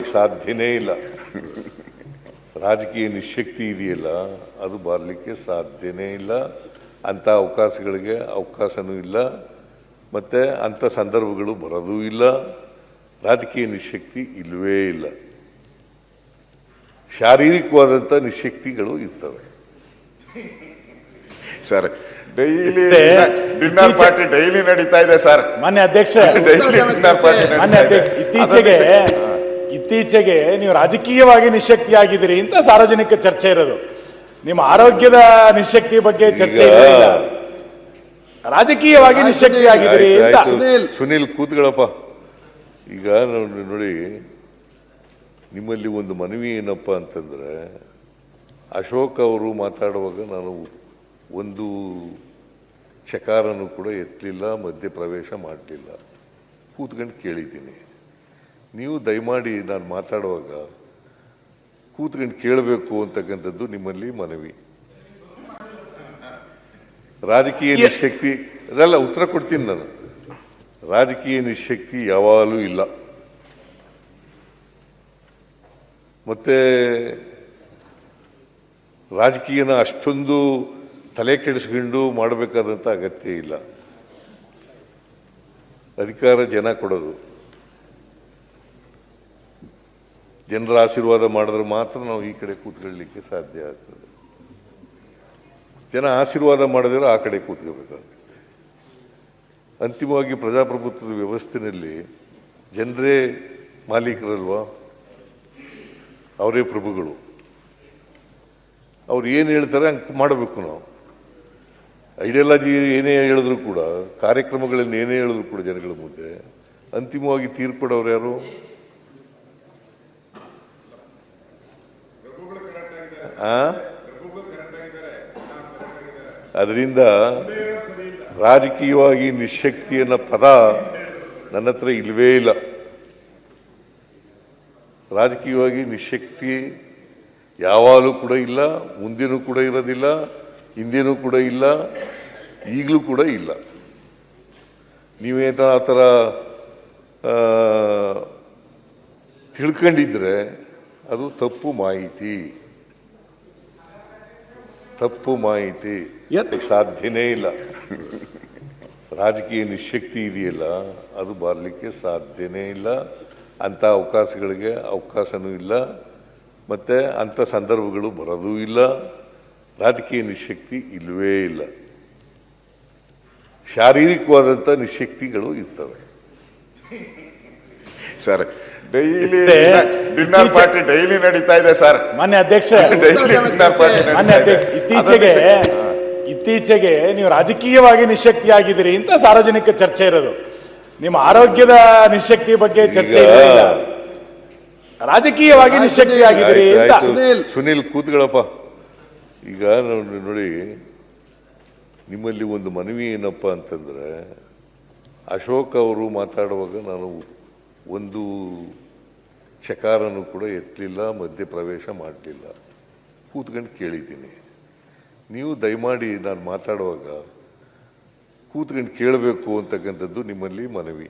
ಬಾರ್ಲಿಕ್ಕೆ ಸಾಧ್ಯನೇ ಇಲ್ಲ. ರಾಜಕೀಯ ನಿಶಕ್ತಿ ಇದೆಯಲ್ಲ, ಅದು ಬಾರ್ಲಿಕ್ಕೆ ಸಾಧ್ಯನೇ ಇಲ್ಲ. ಅಂಥ ಅವಕಾಶಗಳಿಗೆ ಅವಕಾಶನೂ ಇಲ್ಲ, ಮತ್ತು ಅಂಥ ಸಂದರ್ಭಗಳು ಬರೋದೂ ಇಲ್ಲ. ರಾಜಕೀಯ ನಿಶಕ್ತಿ ಇಲ್ಲವೇ ಇಲ್ಲ. ಶಾರೀರಿಕವಾದಂಥ ನಿಶಕ್ತಿಗಳು ಇರ್ತವೆ. Sir, daily dinner party daily ನಡೀತಾ ಇದೆ ಸರ್. ಮಾನ್ಯ ಅಧ್ಯಕ್ಷ, ಇತ್ತೀಚೆಗೆ ನೀವು ರಾಜಕೀಯವಾಗಿ ನಿಶಕ್ತಿಯಾಗಿದ್ದೀರಿ ಅಂತ ಸಾರ್ವಜನಿಕ ಚರ್ಚೆ ಇರೋದು. ನಿಮ್ಮ ಆರೋಗ್ಯದ ನಿಶಕ್ತಿ ಬಗ್ಗೆ ಚರ್ಚೆ ಇಲ್ಲ, ರಾಜಕೀಯವಾಗಿ ನಿಶಕ್ತಿಯಾಗಿದ್ದೀರಿ ಅಂತ. ಸುನೀಲ್ ಕೂತ್ಗಳಪ್ಪ. ಈಗ ನೋಡಿ, ನಿಮ್ಮಲ್ಲಿ ಒಂದು ಮನವಿ ಏನಪ್ಪ ಅಂತಂದ್ರೆ, ಅಶೋಕ್ ಅವರು ಮಾತಾಡುವಾಗ ನಾನು ಒಂದು ಚಕಾರನು ಕೂಡ ಎತ್ತಲಿಲ್ಲ, ಮಧ್ಯಪ್ರವೇಶ ಮಾಡಲಿಲ್ಲ, ಕೂತ್ಕೊಂಡು ಕೇಳಿದ್ದೀನಿ. ನೀವು ದಯಮಾಡಿ ನಾನು ಮಾತಾಡುವಾಗ ಕೂತ್ಕೊಂಡು ಕೇಳಬೇಕು ಅಂತಕ್ಕಂಥದ್ದು ನಿಮ್ಮಲ್ಲಿ ಮನವಿ. ರಾಜಕೀಯ ನಿಶಕ್ತಿ ಅದೆಲ್ಲ ಉತ್ತರ ಕೊಡ್ತೀನಿ ನಾನು. ರಾಜಕೀಯ ನಿಶಕ್ತಿ ಯಾವಾಗಲೂ ಇಲ್ಲ. ಮತ್ತೆ ರಾಜಕೀಯನ ಅಷ್ಟೊಂದು ತಲೆ ಕೆಡಿಸ್ಕೊಂಡು ಮಾಡಬೇಕಾದಂಥ ಅಗತ್ಯ ಇಲ್ಲ. ಅಧಿಕಾರ ಜನ ಕೊಡೋದು, ಜನರ ಆಶೀರ್ವಾದ ಮಾಡಿದ್ರೆ ಮಾತ್ರ ನಾವು ಈ ಕಡೆ ಕೂತ್ಕೊಳ್ಳಲಿಕ್ಕೆ ಸಾಧ್ಯ ಆಗ್ತದೆ. ಜನ ಆಶೀರ್ವಾದ ಮಾಡಿದ್ರೆ ಆ ಕಡೆ ಕೂತ್ಕೋಬೇಕಾಗುತ್ತೆ. ಅಂತಿಮವಾಗಿ ಪ್ರಜಾಪ್ರಭುತ್ವದ ವ್ಯವಸ್ಥೆಯಲ್ಲಿ ಜನರೇ ಮಾಲೀಕರಲ್ವಾ, ಅವರೇ ಪ್ರಭುಗಳು. ಅವ್ರು ಏನು ಹೇಳ್ತಾರೆ ಹಂಗೆ ಮಾಡಬೇಕು. ನಾವು ಐಡಿಯಾಲಜಿ ಏನೇ ಹೇಳಿದ್ರು ಕೂಡ, ಕಾರ್ಯಕ್ರಮಗಳನ್ನು ಏನೇ ಹೇಳಿದ್ರು ಕೂಡ ಜನಗಳ ಮುಂದೆ ಅಂತಿಮವಾಗಿ ತೀರ್ಪು ಕೊಡೋರು ಯಾರು? ಅದರಿಂದ ರಾಜಕೀಯವಾಗಿ ನಿಶಕ್ತಿ ಅನ್ನೋ ಪದ ನನ್ನ ಹತ್ರ ಇಲ್ಲವೇ ಇಲ್ಲ. ರಾಜಕೀಯವಾಗಿ ನಿಶಕ್ತಿ ಯಾವಾಗಲೂ ಕೂಡ ಇಲ್ಲ, ಮುಂದೇನೂ ಕೂಡ ಇರೋದಿಲ್ಲ, ಹಿಂದೇನೂ ಕೂಡ ಇಲ್ಲ, ಈಗಲೂ ಕೂಡ ಇಲ್ಲ. ನೀವೇನೋ ಆ ಥರ ತಿಳ್ಕೊಂಡಿದ್ರೆ ಅದು ತಪ್ಪು ಮಾಹಿತಿ. ಸಾಧ್ಯನೇ ಇಲ್ಲ. ರಾಜಕೀಯ ನಿಶಕ್ತಿ ಇದೆಯಲ್ಲ, ಅದು ಬರಲಿಕ್ಕೆ ಸಾಧ್ಯನೇ ಇಲ್ಲ. ಅಂಥ ಅವಕಾಶಗಳಿಗೆ ಅವಕಾಶನೂ ಇಲ್ಲ, ಮತ್ತು ಅಂಥ ಸಂದರ್ಭಗಳು ಬರೋದೂ ಇಲ್ಲ. ರಾಜಕೀಯ ನಿಶಕ್ತಿ ಇಲ್ಲವೇ ಇಲ್ಲ. ಶಾರೀರಿಕವಾದಂಥ ನಿಶಕ್ತಿಗಳು ಇರ್ತವೆ. Sir, daily dinner party daily ನಡೀತಾ ಇದೆ ಸರ್. ಮಾನ್ಯ ಅಧ್ಯಕ್ಷ, ಇತ್ತೀಚೆಗೆ ನೀವು ರಾಜಕೀಯವಾಗಿ ನಿಶಕ್ತಿಯಾಗಿದ್ದೀರಿ ಅಂತ ಸಾರ್ವಜನಿಕ ಚರ್ಚೆ ಇರೋದು. ನಿಮ್ಮ ಆರೋಗ್ಯದ ನಿಶಕ್ತಿ ಬಗ್ಗೆ ಚರ್ಚೆ ಇಲ್ಲ, ರಾಜಕೀಯವಾಗಿ ನಿಶಕ್ತಿಯಾಗಿದ್ದೀರಿ ಅಂತ. ಸುನೀಲ್ ಕೂತ್ಗಳಪ್ಪ. ಈಗ ನೋಡಿ, ನಿಮ್ಮಲ್ಲಿ ಒಂದು ಮನವಿ ಏನಪ್ಪ ಅಂತಂದ್ರೆ, ಅಶೋಕ್ ಅವರು ಮಾತಾಡುವಾಗ ನಾನು ಒಂದು ಚಕಾರನು ಕೂಡ ಎತ್ತಲಿಲ್ಲ, ಮಧ್ಯಪ್ರವೇಶ ಮಾಡಲಿಲ್ಲ, ಕೂತ್ಕೊಂಡು ಕೇಳಿದ್ದೀನಿ. ನೀವು ದಯಮಾಡಿ ನಾನು ಮಾತಾಡುವಾಗ ಕೂತ್ಕೊಂಡು ಕೇಳಬೇಕು ಅಂತಕ್ಕಂಥದ್ದು ನಿಮ್ಮಲ್ಲಿ ಮನವಿ.